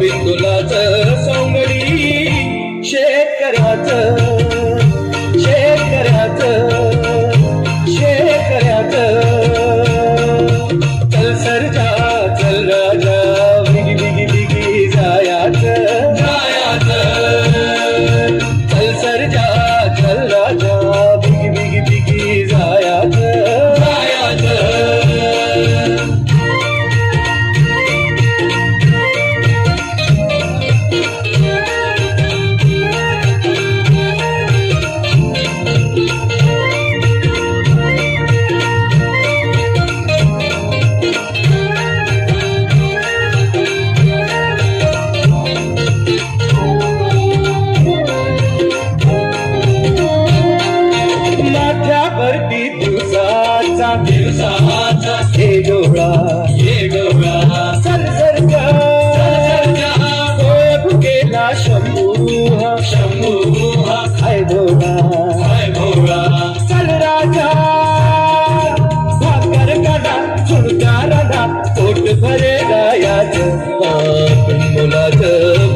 बिंदुलाचं सौंदडी शेतकऱ्याचं चल सरजा चल राजा बिगी बिगी बिगी जायाचं चल सरजा चल राजा बिगी बिगी बिगी जायाचं दिवसाचा हे डोळा चल सरजा भुकेला शंभू हाय भोळा चल राजा भाकर काढा चुडका राधा पोट भरे गायाचं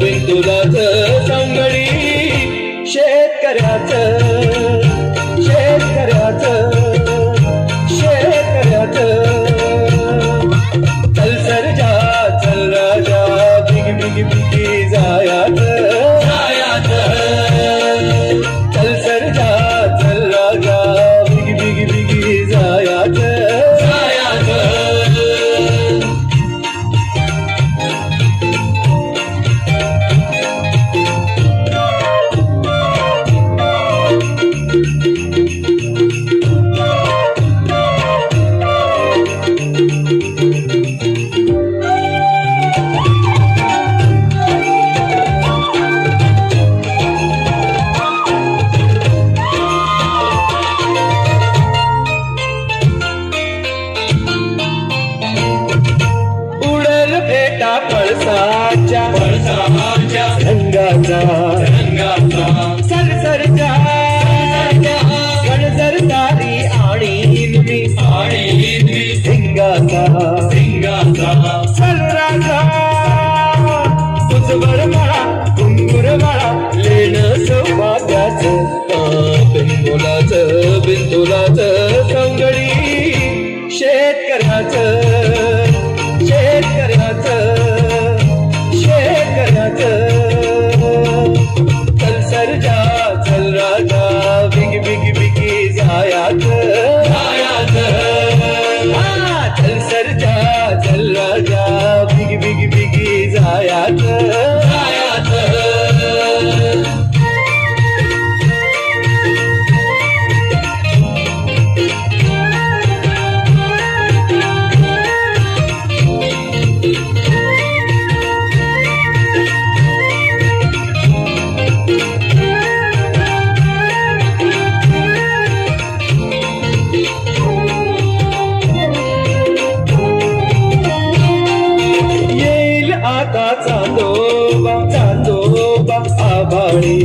बिंदुलाचं सौंदडी शेतकऱ्याचं चल सरजा चल राजा बिगी बिगी बिगी जायाचं चल सरजा चल राजा बिगी बिगी बिगी जायाचं पळसाच्या रंगाचा चल सरजा गणजरदारी आणि भिंगाचा चल राजा तुझवर मला घुंगुर मला लेणं सौभाग्याचं बिंदुलाचं सौंदडी शेतकऱ्याचं चल सरजा चल राजा बिगी बिगी बिगी जायाचं चल सरजा चल राजा बिगी बिगी बिगी जायाचं चांदोबा आभाळी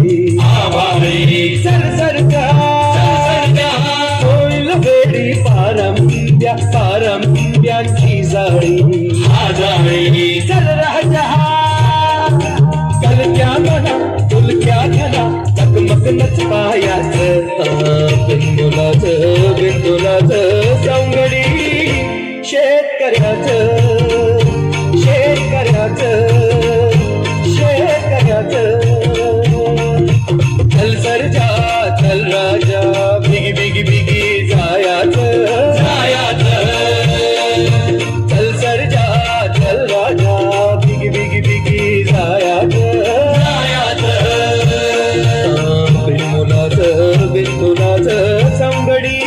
चल सरजा होईल वेडी पारंब्यांची जाळी चल राजा कलक्या म्हणा तुलक्या घना चकमक नच पायाचं बिंदुलाचं सौंदडी शेतकऱ्याचं चल सरजा चल राजा बिगी बिगी बिगी जायाचं चल सरजा चल राजा बिगी बिगी बिगी जायाचं बिंदुलाचं सौंदडी